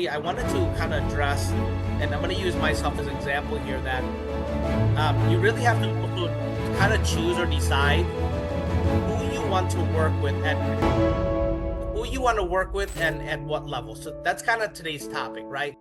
really, I wanted to kind of address, and I'm going to use myself as an example here, that you really have to also kind of choose or decide who you want to work with and at what level. So that's kind of today's topic, right?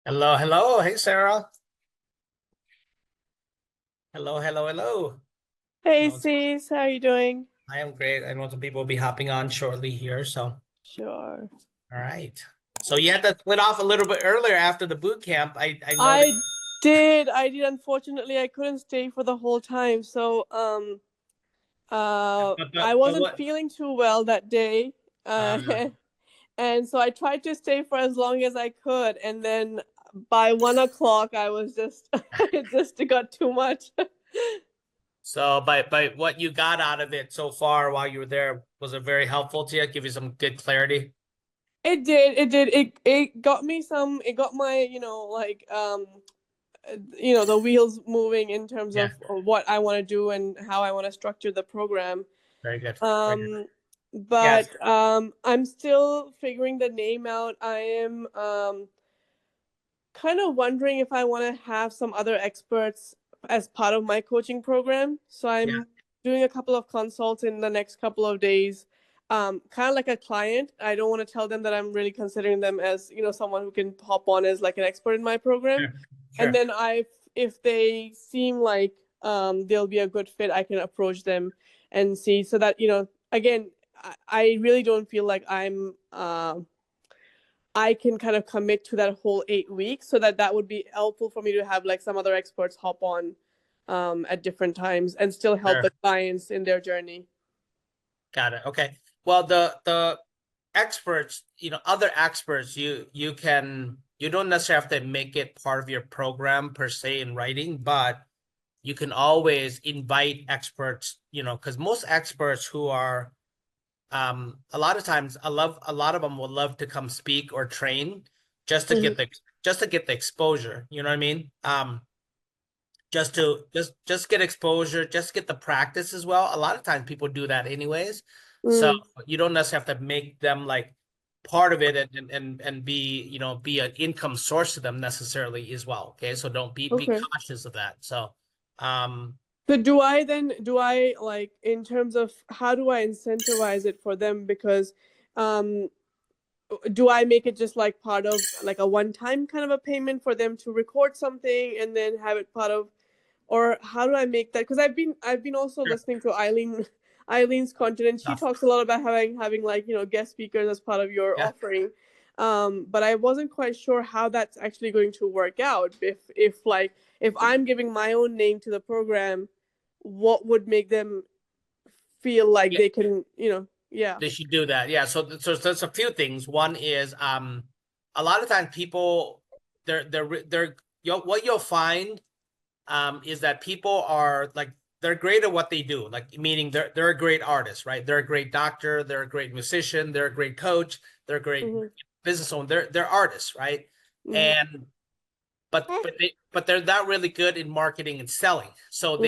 Hello, hello. Hey, Sarah. Hello, hello, hello. Hey No, sis, how are you doing? I am great. I know some people will be hopping on shortly here. So, all Sure. right. So you had to split off a little bit earlier after the boot camp. I know that. I did. Unfortunately, I couldn't stay for the whole time. So, I But wasn't what? feeling too well that day. Uh, Uh, and so I tried to stay for as long as I could. And then by 1 o'clock, I was just, it just got too much. so by what you got out of it so far while you were there, was it very helpful to you? Give you some good clarity? It did. It did. It got me some. It got my, the wheels moving in terms Yeah, of what I want to do and how I want to structure the program. very good. Very good. Um, Yes. but I'm still figuring the name out. I am kind of wondering if I want to have some other experts as part of my coaching program. So Yeah. I'm doing a couple of consults in the next couple of days. Kind of like a client. I don't want to tell them that I'm really considering them as, someone who can hop on as like an expert in my program. Sure. And Sure. then if they seem like they'll be a good fit, I can approach them and see. So that, again, I really don't feel like I can kind of commit to that whole 8 weeks, so that would be helpful for me to have like some other experts hop on at different times and still help Sure. the clients in their journey. Got it. Okay. Well, the experts, other experts, you don't necessarily have to make it part of your program per se in writing, but you can always invite experts, because most experts who are a lot of times a lot of them would love to come speak or train just to Mhm. get the exposure. You know what I mean? Just to just get exposure, just get the practice as well. A lot of times people do that anyways. So Mm, you don't necessarily have to make them like part of it and be, be an income source to them necessarily as well. Okay. So don't be okay. cautious of that. So um So do I like in terms of how do I incentivize it for them? Because um do I make it just like part of like a one-time kind of a payment for them to record something and then have it part of, or how do I make that? Because I've been also sure. listening to Eileen's content, and she Tough. talks a lot about having like guest speakers as part of your Yeah. offering. But I wasn't quite sure how that's actually going to work out. If I'm giving my own name to the program, what would make them feel like Yeah. they can, yeah. They should do that. Yeah. So there's a few things. One is a lot of times people they're what you'll find is that people are like they're great at what they do. Like meaning they're a great artist, right? They're a great doctor, they're a great musician, they're a great coach, they're a great Mm-hmm. business owner. They're artists, right? Mm-hmm. And but they're not really good in marketing and selling. So Mm-hmm.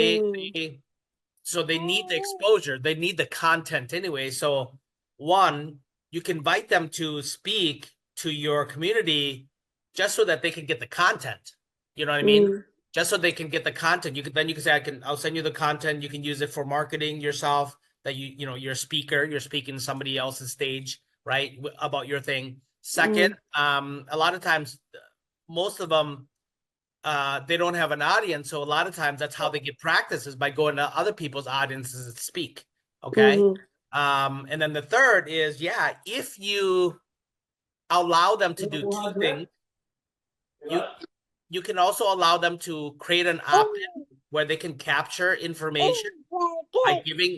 they need the exposure, they need the content anyway. So one, you can invite them to speak to your community just so that they can get the content. You know what I mean? Just so they can get the content. You can say, I'll send you the content. You can use it for marketing yourself. That you're a speaker, you're speaking to somebody else's stage, right? About your thing. Second, Mm-hmm. a lot of times, most of them they don't have an audience. So a lot of times that's how they get practice is by going to other people's audiences and speak. Okay. Mm-hmm. And then the third is, yeah, if you allow them to do two things, you you can also allow them to create an opt-in where they can capture information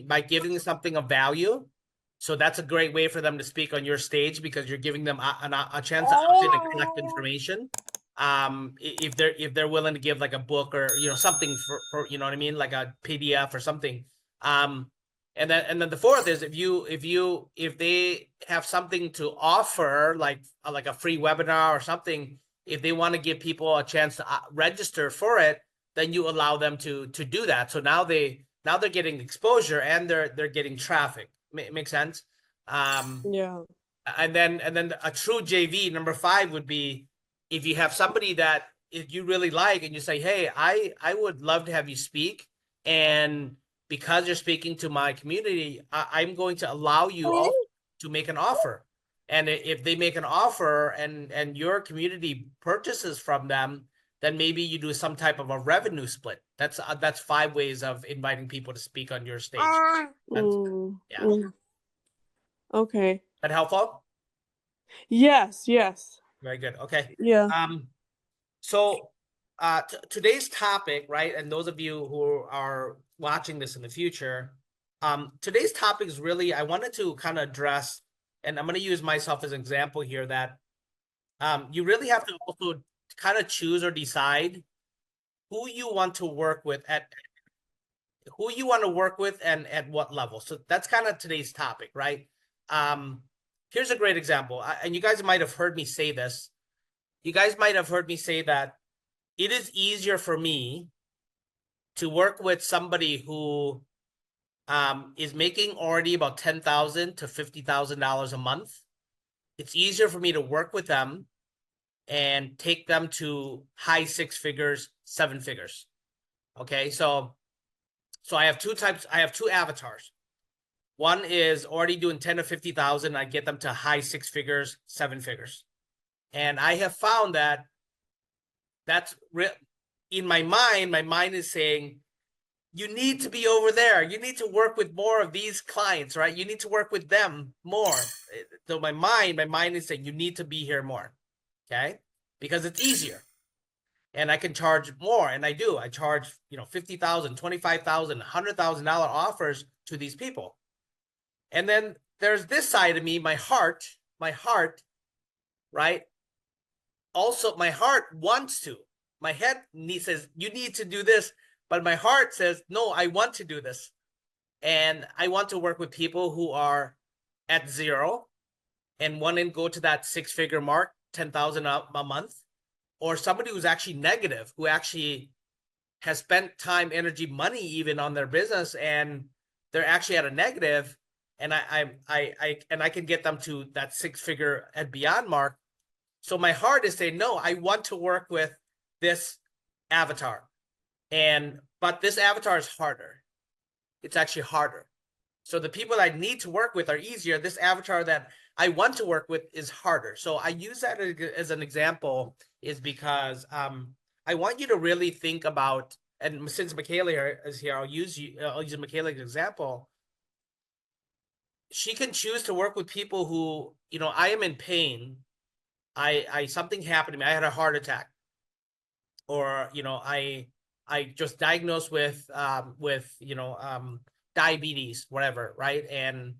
by giving something of value. So that's a great way for them to speak on your stage because you're giving them a chance to opt in and collect information. If they're willing to give like a book or something for you know what I mean, like a PDF or something. And then the fourth is if they have something to offer, like a free webinar or something, if they want to give people a chance to register for it, then you allow them to do that. So now they're getting exposure and they're getting traffic. Make sense? Yeah. And then a true JV number 5 would be if you have somebody that if you really like and you say, hey, I would love to have you speak, and because you're speaking to my community, I'm going to allow you all to make an offer. And if they make an offer and your community purchases from them, then maybe you do some type of a revenue split. That's 5 ways of inviting people to speak on your stage. Yeah. Okay. That helpful? Yes. Very good. Okay. Yeah. So today's topic, right? And those of you who are watching this in the future, today's topic is really, I wanted to kind of address, and I'm going to use myself as an example here, that you really have to also kind of choose or decide who you want to work with and at what level. So that's kind of today's topic, right? Here's a great example. And you guys might have heard me say this. You guys might have heard me say that it is easier for me to work with somebody who is making already about $10,000 to $50,000 a month. It's easier for me to work with them and take them to high 6 figures, 7 figures. Okay, so I have two types. I have two avatars. One is already doing 10 to 50,000. I get them to high 6 figures, 7 figures. And I have found that that's in my mind is saying, you need to be over there. You need to work with more of these clients, right? You need to work with them more. So my mind is saying, you need to be here more, okay? Because it's easier. And I can charge more, and I do. I charge, $50,000, $25,000, $100,000 offers to these people. And then there's this side of me, my heart, right? Also, my heart wants to. My head says, you need to do this. But my heart says, no, I want to do this. And I want to work with people who are at 0 and want to go to that 6-figure mark, 10,000 a month, or somebody who's actually negative, who actually has spent time, energy, money even on their business, and they're actually at a negative, and I can get them to that 6-figure and beyond mark. So my heart is saying, no, I want to work with this avatar. But this avatar is harder. It's actually harder. So the people I need to work with are easier. This avatar that I want to work with is harder. So I use that as an example is because I want you to really think about, and since Michaela is here, I'll use Michaela's example. She can choose to work with people who, I am in pain. Something happened to me. I had a heart attack, or I just diagnosed with diabetes, whatever, right? And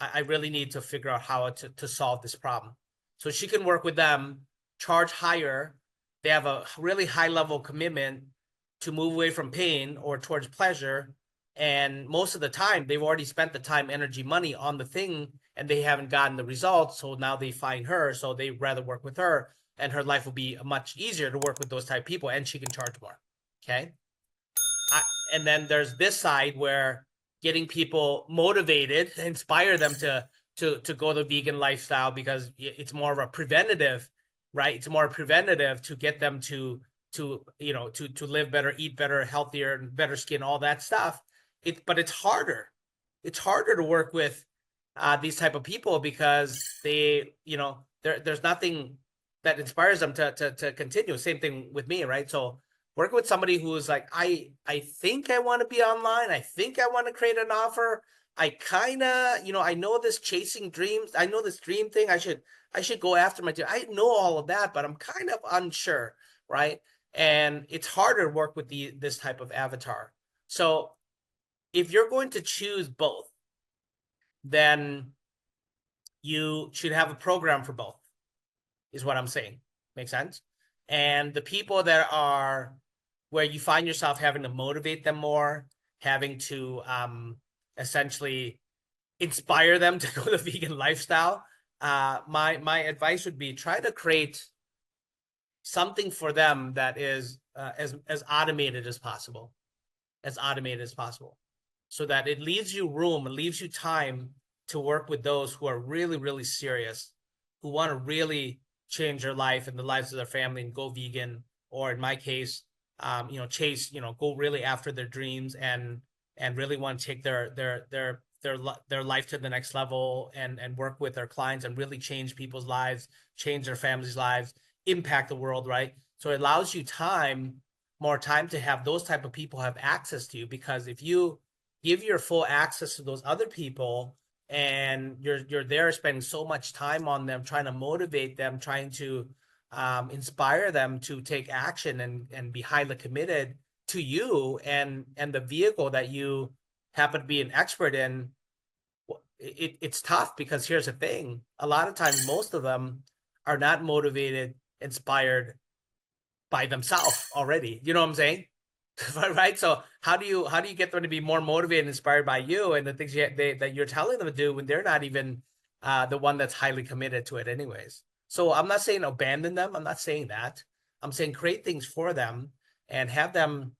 I really need to figure out how to solve this problem. So she can work with them, charge higher. They have a really high level commitment to move away from pain or towards pleasure. And most of the time, they've already spent the time, energy, money on the thing, and they haven't gotten the results. So now they find her, so they rather work with her, and her life will be much easier to work with those type of people, and she can charge more. Okay. And then there's this side where getting people motivated, inspire them to go the vegan lifestyle, because it's more of a preventative, right? It's more preventative to get them to live better, eat better, healthier, better skin, all that stuff. But it's harder. It's harder to work with these type of people because they, there's nothing that inspires them to continue. Same thing with me, right? So working with somebody who is like, I think I want to be online. I think I want to create an offer. I kind of, I know this chasing dreams. I know this dream thing. I should go after my dream. I know all of that, but I'm kind of unsure, right? And it's harder to work with this type of avatar. So if you're going to choose both, then you should have a program for both, is what I'm saying. Make sense? And the people that are where you find yourself having to motivate them more, having to essentially inspire them to go the vegan lifestyle, my advice would be try to create something for them that is as automated as possible, so that it leaves you room, it leaves you time to work with those who are really, really serious, who want to really change their life and the lives of their family and go vegan, or in my case, chase, go really after their dreams and really want to take their life to the next level and work with their clients and really change people's lives, change their families' lives, impact the world, right? So it allows you more time to have those type of people have access to you, because if you give your full access to those other people and you're there spending so much time on them, trying to motivate them, trying to inspire them to take action and be highly committed to you and the vehicle that you happen to be an expert in, it's tough, because here's the thing. A lot of times, most of them are not motivated, inspired by themselves already. You know what I'm saying? Right? So how do you get them to be more motivated and inspired by you and the things that you're telling them to do when they're not even the one that's highly committed to it anyways? So I'm not saying abandon them. I'm not saying that. I'm saying create things for them and have them.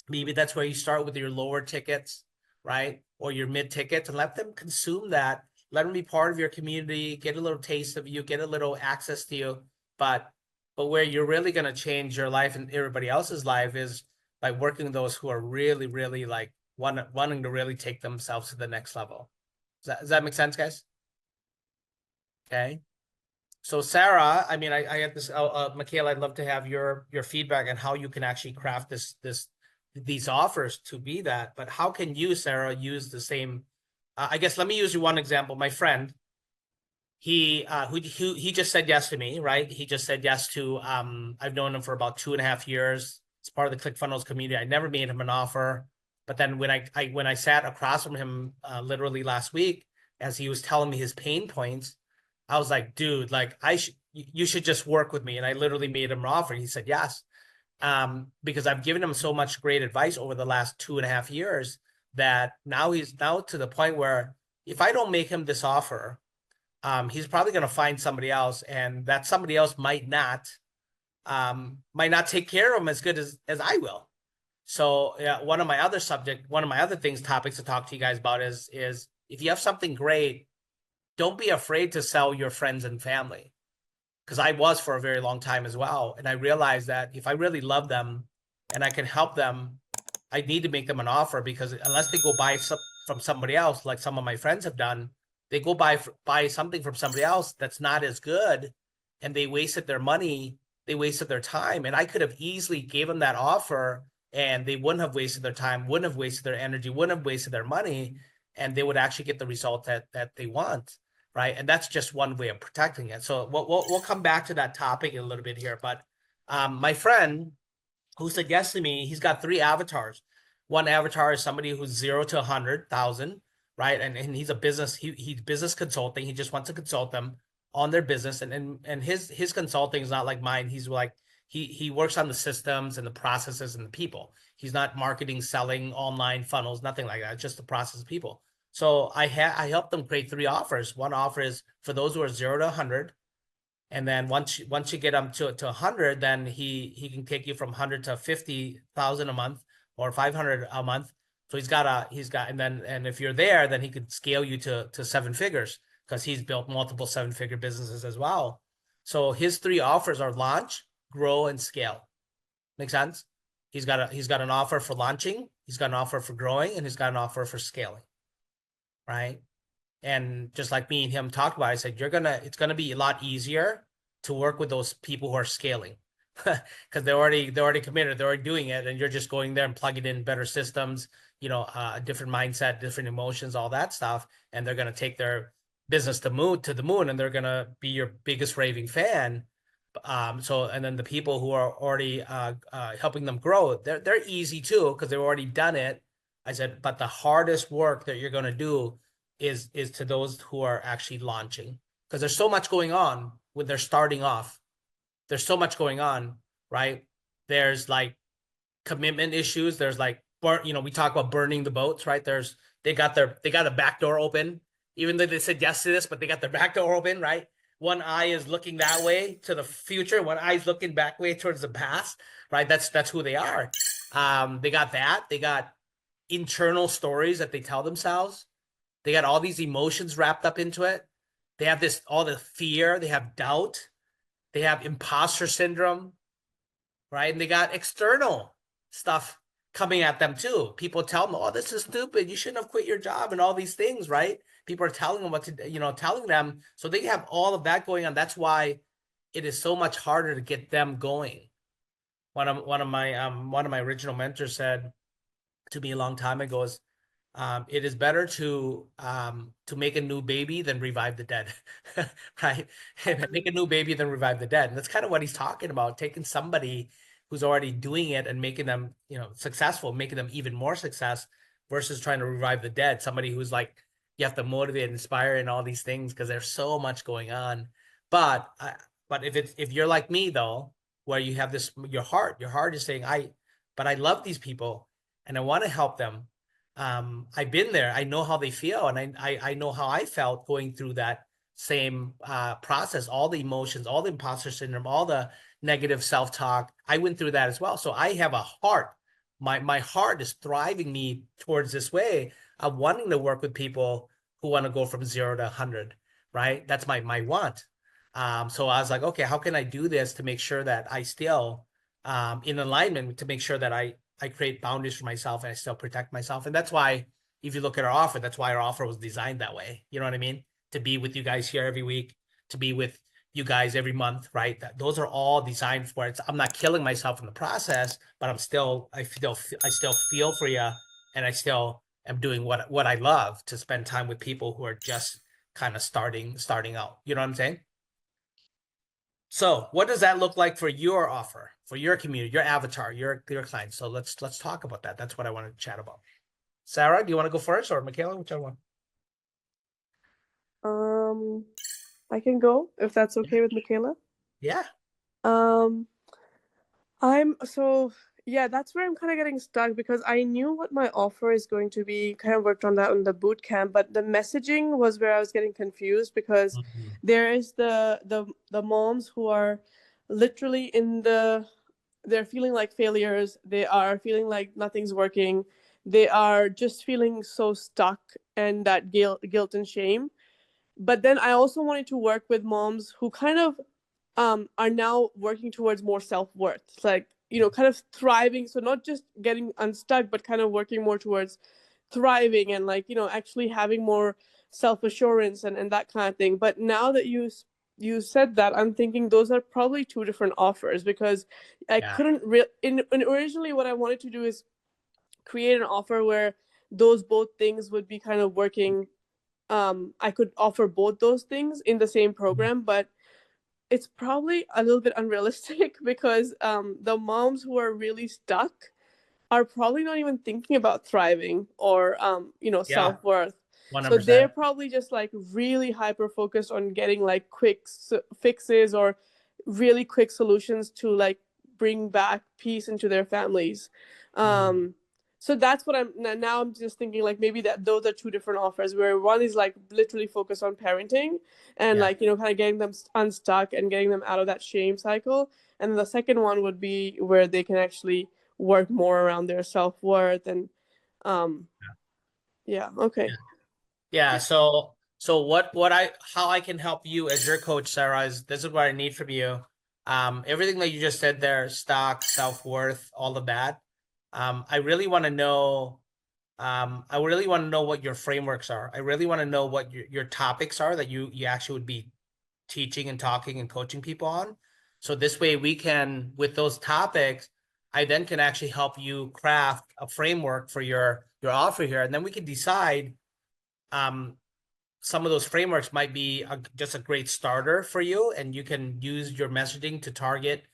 Maybe that's where you start with your lower tickets, right? Or your mid tickets, and let them consume that. Let them be part of your community, get a little taste of you, get a little access to you. But where you're really going to change your life and everybody else's life is by working with those who are really, really like wanting to really take themselves to the next level. Does that make sense, guys? Okay. So Sarah, I mean, I had this, Michaela, I'd love to have your feedback on how you can actually craft these offers to be that. But how can you, Sarah, use the same? I guess let me use you one example. My friend, he just said yes to me, right? He just said yes to I've known him for about 2.5 years. It's part of the ClickFunnels community. I never made him an offer, but then when I sat across from him literally last week, as he was telling me his pain points, I was like, dude, like you should just work with me. And I literally made him an offer. He said yes. Because I've given him so much great advice over the last 2.5 years that he's to the point where if I don't make him this offer, he's probably going to find somebody else, and that somebody else might not take care of him as good as I will. So yeah, one of my other topics to talk to you guys about is if you have something great, don't be afraid to sell your friends and family. Because I was for a very long time as well. And I realized that if I really love them and I can help them, I need to make them an offer, because unless they go buy from somebody else, like some of my friends have done, they go buy something from somebody else that's not as good, and they wasted their money, they wasted their time. And I could have easily gave them that offer, and they wouldn't have wasted their time, wouldn't have wasted their energy, wouldn't have wasted their money, and they would actually get the result that they want. Right. And that's just one way of protecting it. So we'll come back to that topic in a little bit here. But my friend who said yes to me, he's got 3 avatars. One avatar is somebody who's 0 to 100,000, right? And he's he's business consulting. He just wants to consult them on their business. And his consulting is not like mine. He's like, he works on the systems and the processes and the people. He's not marketing, selling online funnels, nothing like that. It's just the process of people. So I helped them create 3 offers. One offer is for those who are 0 to 100. And then once you get them to 100, then he can take you from 100 to 50,000 a month or 500 a month. So and if you're there, then he could scale you to 7 figures, because he's built multiple 7-figure businesses as well. So his 3 offers are launch, grow, and scale. Make sense? He's got an offer for launching, he's got an offer for growing, and he's got an offer for scaling. Right. And just like me and him talked about, I said, it's going to be a lot easier to work with those people who are scaling, because they're already committed. They're already doing it. And you're just going there and plugging in better systems, different mindset, different emotions, all that stuff. And they're going to take their business to the moon, and they're going to be your biggest raving fan. And then the people who are already helping them grow, they're easy too, because they've already done it. I said, but the hardest work that you're going to do is to those who are actually launching, because there's so much going on when they're starting off. There's so much going on, right? There's like commitment issues. There's like we talk about burning the boats, right? They got a back door open, even though they said yes to this, but they got their back door open, right? One eye is looking that way to the future, one eye is looking back way towards the past, right? That's who they are. They got that. They got internal stories that they tell themselves. They got all these emotions wrapped up into it. They have all the fear. They have doubt. They have imposter syndrome, right? And they got external stuff coming at them too. People tell them, "Oh, this is stupid. You shouldn't have quit your job," and all these things, right? People are telling them what to, telling them. So they have all of that going on. That's why it is so much harder to get them going. One of my original mentors said to me a long time ago is, it is better to make a new baby than revive the dead, right? Make a new baby than revive the dead. And that's kind of what he's talking about, taking somebody who's already doing it and making them, successful, making them even more success versus trying to revive the dead. Somebody who's like, you have to motivate, inspire, and all these things because there's so much going on. But if you're like me though, where you have this, your heart is saying, but I love these people and I want to help them. I've been there. I know how they feel, and I know how I felt going through that same process. All the emotions, all the imposter syndrome, all the negative self-talk. I went through that as well. So I have a heart. My heart is thriving me towards this way of wanting to work with people who want to go from 0 to 100. Right? That's my want. So I was like, okay, how can I do this to make sure that I still in alignment, to make sure that I create boundaries for myself and I still protect myself. And that's why, if you look at our offer, that's why our offer was designed that way. You know what I mean? To be with you guys here every week, to be with you guys every month, right? Those are all designed for it. I'm not killing myself in the process, but I still feel for you, and I still am doing what I love, to spend time with people who are just kind of starting out. You know what I'm saying? So what does that look like for your offer, for your community, your avatar, your clients? So let's talk about that. That's what I want to chat about. Sarah, do you want to go first, or Michaela, whichever one? I can go if that's okay with Michaela. Yeah. Um, that's where I'm kind of getting stuck because I knew what my offer is going to be, kind of worked on that in the boot camp, but the messaging was where I was getting confused because there is the moms who are literally they're feeling like failures, they are feeling like nothing's working, they are just feeling so stuck and that guilt and shame. But then I also wanted to work with moms who kind of are now working towards more self-worth, like kind of thriving, so not just getting unstuck but kind of working more towards thriving and actually having more self-assurance and that kind of thing. But now that you said that, I'm thinking those are probably two different offers because I couldn't originally what I wanted to do is create an offer where those both things would be kind of working. I could offer both those things in the same program, but it's probably a little bit unrealistic because the moms who are really stuck are probably not even thinking about thriving or self-worth. So 100%. they're probably just like really hyper focused on getting like quick fixes or really quick solutions to like bring back peace into their families. So that's what I'm just thinking, like maybe that those are two different offers, where one is like literally focused on parenting and kind of getting them unstuck and getting them out of that shame cycle, and the second one would be where they can actually work more around their self-worth and okay. So how I can help you as your coach, Sarah, is this is what I need from you. Everything that you just said there, stock, self-worth, all of that. I really want to know what your frameworks are. I really want to know what your topics are that you actually would be teaching and talking and coaching people on. So this way we can, with those topics, I then can actually help you craft a framework for your offer here. And then we can decide, some of those frameworks might be just a great starter for you, and you can use your messaging to target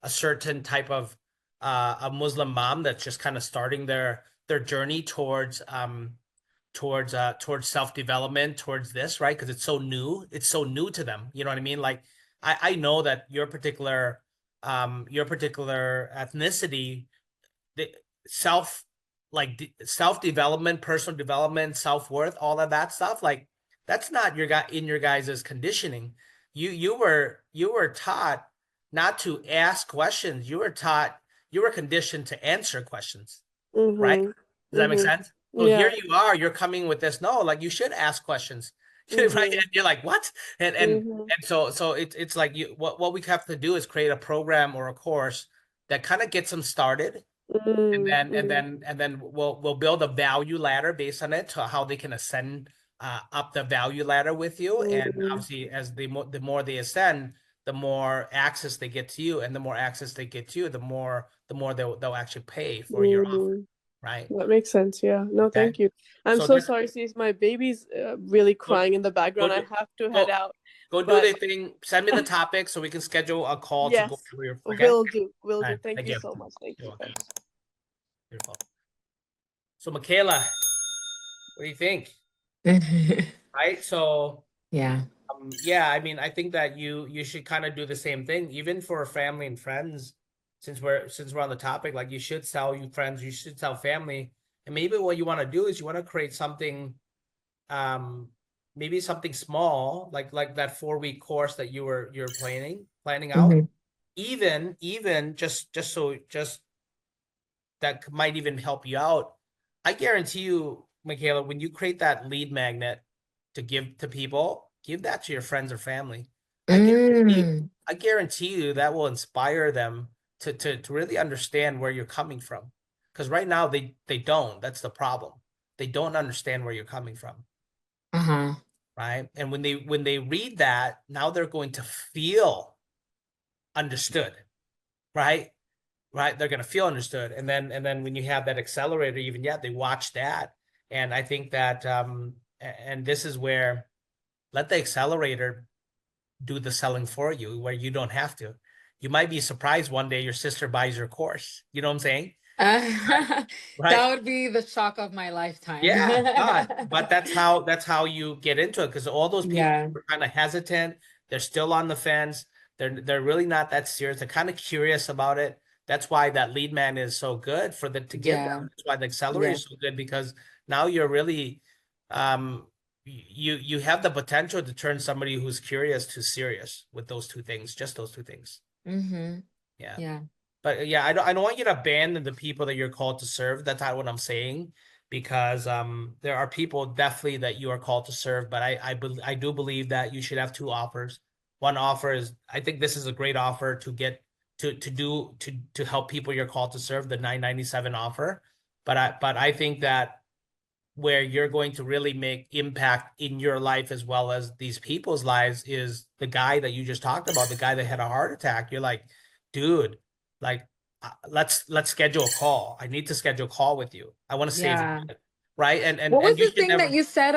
a certain type of a Muslim mom that's just kind of starting their journey towards towards self-development, towards this, right? Because it's so new to them. You know what I mean? Like I know that your particular ethnicity, the self self-development, personal development, self-worth, all of that stuff, like that's not your guy in your guys' conditioning. You were taught not to ask questions. You were conditioned to answer questions, right? Mm-hmm. Does that make Mm-hmm. sense? So Yeah. here you are, you're coming with this, no, like you should ask questions. Right? Mm-hmm. And you're like, what? And and Mm-hmm. and so it's like what we have to do is create a program or a course that kind of gets them started, Mm-hmm. and then we'll build a value ladder based on it to how they can ascend up the value ladder with you. And Mm-hmm. obviously, as the more they ascend, the more access they get to you, and the more access they get to you, the more they'll actually pay for your offer, Mm-hmm. right? That makes sense. Yeah. No, Okay. thank you. I'm So so this sorry, sis. My baby's really go crying in the go background. I do, have to head go out. go do But the thing. Send me the topic so we can schedule a call to go yes, through your. Okay. will do. Will All do. right. Thank Thank you you. so much. Thank You're you. welcome. Thanks. Beautiful. So Michaela, what do you think? Right. So Yeah. yeah, I mean, I think that you should kind of do the same thing, even for family and friends. Since we're on the topic, like you should tell you friends, you should tell family, and maybe what you want to do is you want to create something, um, maybe something small, like that 4 week course that you're planning out. Hmm. Even just that might even help you out. I guarantee you, Michaela, when you create that lead magnet to give to people, give that to your friends or family. I guarantee you, Mm. I guarantee you that will inspire them to really understand where you're coming from. Because right now they don't. That's the problem. They don't understand where you're coming from, Uh-huh. right? And when they read that, now they're going to feel understood, right? Right, they're going to feel understood, and then when you have that accelerator, even yeah, they watch that. And I think that and this is where, let the accelerator do the selling for you, where you don't have to. You might be surprised one day your sister buys your course. You know what I'm saying? Right. Right. That would be the shock of my lifetime. Yeah, but that's how you get into it, because all those people Yeah. are kind of hesitant. They're still on the fence. They're really not that serious. They're kind of curious about it. That's why that lead man is so good for the to give them. Yeah. That's why the accelerator Yeah. is so good, because now you're really you have the potential to turn somebody who's curious to serious with those two things, just those two things. Mm-hmm. Yeah. Yeah. But yeah, I don't want you to abandon the people that you're called to serve. That's not what I'm saying, because there are people definitely that you are called to serve. But I do believe that you should have two offers. One offer is, I think this is a great offer to get to help people you're called to serve, the 997 offer. But I think that where you're going to really make impact in your life as well as these people's lives is the guy that you just talked about, the guy that had a heart attack. You're like, dude, like let's schedule a call. I need to schedule a call with you. I want to save your Yeah. life. Right. And and What was and you the should thing that never. you said,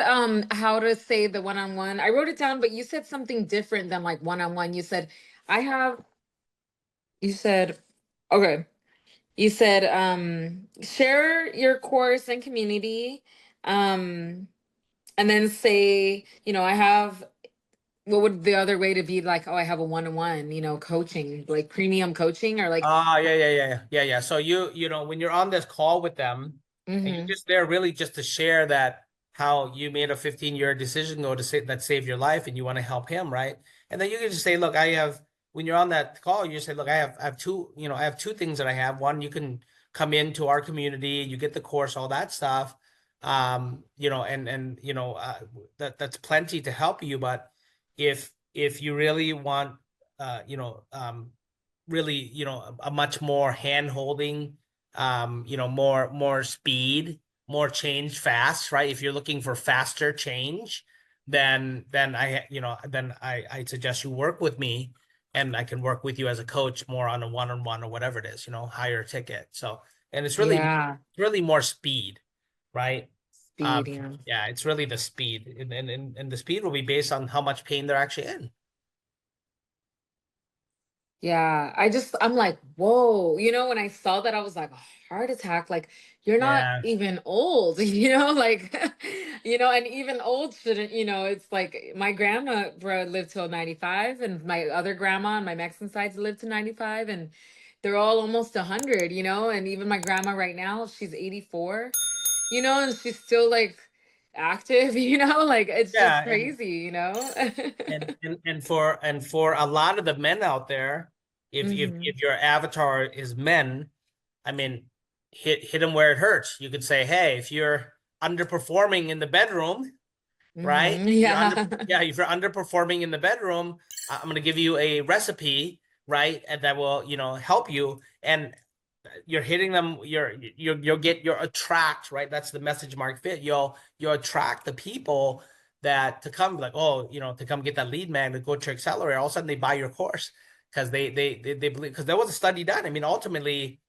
how to say the one-on-one? I wrote it down, but you said something different than like one-on-one. You said, I have, you said, okay. You said, share your course and community. Um, and then say, I have, what would the other way to be like, oh, I have a one-on-one, coaching, like premium coaching or like, Yeah. So you know, when you're on this call with them, and you're mm-hmm, just there really just to share that how you made a 15-year decision go to say that saved your life, and you want to help him, right? And then you can just say, look, I have, when you're on that call, you say, look, I have two, I have two things that I have. One, you can come into our community, you get the course, all that stuff. And that's plenty to help you. But if you really want uh, you know, um really, a much more hand holding, more speed, more change fast, right? If you're looking for faster change, then I suggest you work with me, and I can work with you as a coach more on a one-on-one or whatever it is, higher ticket. So, and yeah, it's really more speed, right? speed, yeah. Yeah, it's really the speed, and the speed will be based on how much pain they're actually in. Yeah, I'm like, whoa, when I saw that, I was like, a heart attack, like you're not Yeah. even old, like, and even old shouldn't, it's like my grandma, bro, lived till 95, and my other grandma on my Mexican side lived to 95, and they're all almost 100, and even my grandma right now, she's 84, and she's still like active, like it's just Yeah. crazy. And for a lot of the men out there, if Hmm. if your avatar is men, I mean, hit them where it hurts. You could say, hey, if you're underperforming in the bedroom, right? Hmm. If you're Yeah. if you're underperforming in the bedroom, I'm gonna give you a recipe, right? And that will, help you. And you're hitting them, you'll attract, right? That's the message mark fit. You'll attract the people that to come like, oh, to come get that lead man to go to accelerator. All of a sudden they buy your course because they believe, because there was a study done. I mean, ultimately,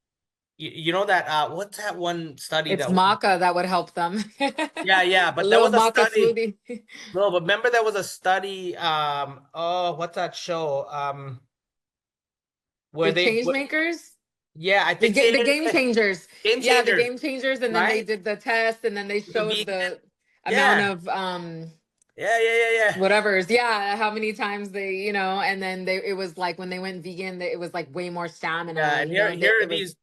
you know that what's that one study It's that maca that would help them. yeah, A but there little was a maca study. smoothie. No, but remember there was a study, oh, what's that show? Where The they change makers, yeah, I think the game changers. Game Yeah, the Changers, game changers, and then they right? did the test, and then they The showed vegan, the amount yeah, of yeah. whatever's, yeah, how many times they, and then it was like when they went vegan, it was like way more Yeah, stamina, and here are it was.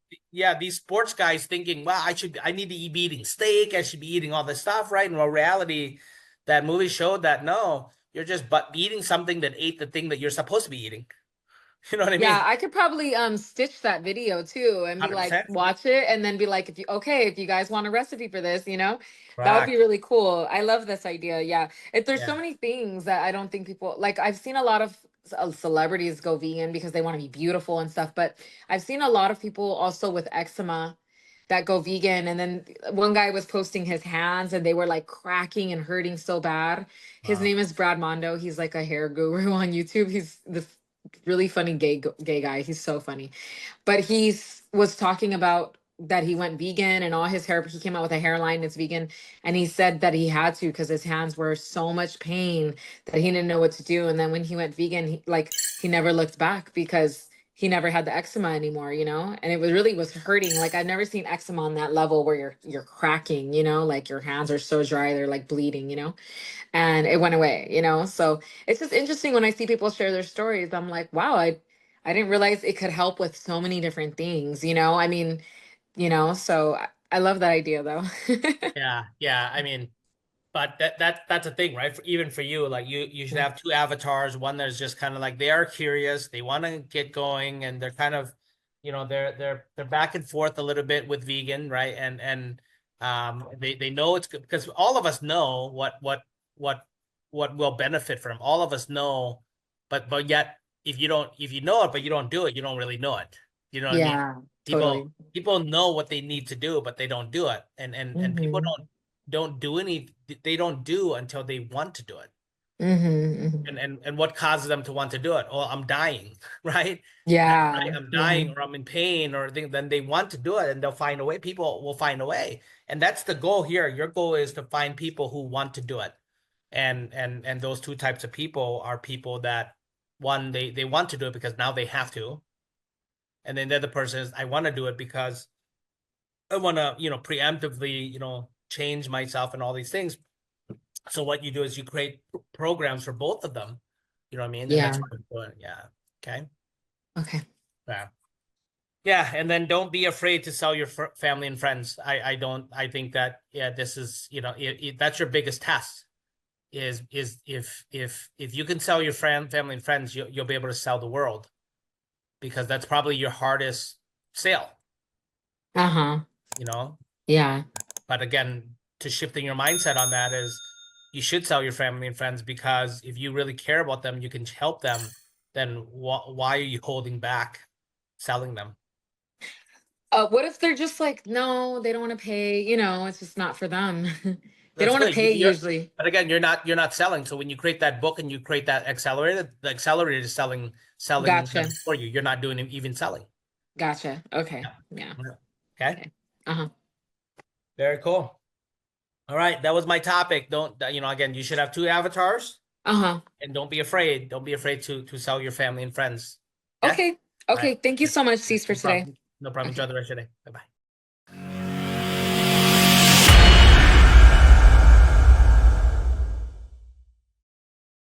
these sports guys thinking, well, I need to be eating steak, I should be eating all this stuff, right? In reality, that movie showed that no, you're just but eating something that ate the thing that you're supposed to be eating. You know what I Yeah, mean? I could probably stitch that video too and be like 100%. watch it and then be like if you guys want a recipe for this, that would be Correct. really cool. I love this idea. Yeah. If there's so Yeah. many things that I don't think people like, I've seen a lot of celebrities go vegan because they want to be beautiful and stuff, but I've seen a lot of people also with eczema that go vegan, and then one guy was posting his hands and they were like cracking and hurting so bad. His Wow. name is Brad Mondo. He's like a hair guru on YouTube. He's this really funny gay guy. He's so funny. But was talking about that he went vegan and all his hair, he came out with a hairline that's vegan, and he said that he had to because his hands were so much pain that he didn't know what to do. And then when he went vegan, he never looked back because he never had the eczema anymore, and it was hurting. Like I've never seen eczema on that level where you're cracking, like your hands are so dry they're like bleeding, and it went away, so it's just interesting when I see people share their stories. I'm like, wow, I didn't realize it could help with so many different things, I mean, so I love that idea though. Yeah. I mean, but that's a thing, right? Even for you, like you should Yeah. have two avatars. One that's just kind of like they are curious, they want to get going, and they're kind of, they're back and forth a little bit with vegan, right? And they know it's good because all of us know what what will benefit from. All of us know, but yet if you know it but you don't do it, you don't really know it. You know what I mean? Yeah, People totally. people know what they need to do, but they don't do it, and people Hmm. don't do any they don't do until they want to do it. Hmm. Hmm. And what causes them to want to do it? Oh, I'm dying, right? Yeah, Right, I'm yeah. dying or I'm in pain or then they want to do it and they'll find a way. People will find a way. And that's the goal here. Your goal is to find people who want to do it. And those two types of people are people that one, they want to do it because now they have to. And then the other person is, I want to do it because I want to, preemptively, change myself and all these things. So what you do is you create programs for both of them. You know what I mean? And that's Yeah. what I'm doing. Yeah. Okay. Okay. Yeah. Yeah. And then don't be afraid to sell your family and friends. I think that, yeah, this is, that's your biggest test is if you can sell your family and friends, you'll be able to sell the world because that's probably your hardest sale, Uh-huh. you know? Yeah. But again, to shifting your mindset on that is you should sell your family and friends because if you really care about them, you can help them. Then why are you holding back selling them? What if they're just like, no, they don't want to pay, it's just not for them. They don't That's want to good. pay usually. But again, you're not selling. So when you create that book and you create that accelerator, the accelerator is selling them Gotcha. for you. You're not doing even selling. Gotcha. Okay. Yeah. Yeah. Okay. Okay. Uh-huh. Very cool. All right. That was my topic. Don't, again, you should have two avatars Uh-huh. and don't be afraid. Don't be afraid to sell your family and friends. Yeah? Okay. All right. Okay. Thank you so much, Cease, for No today. problem. No problem. Okay. Enjoy the rest of your day. Bye-bye.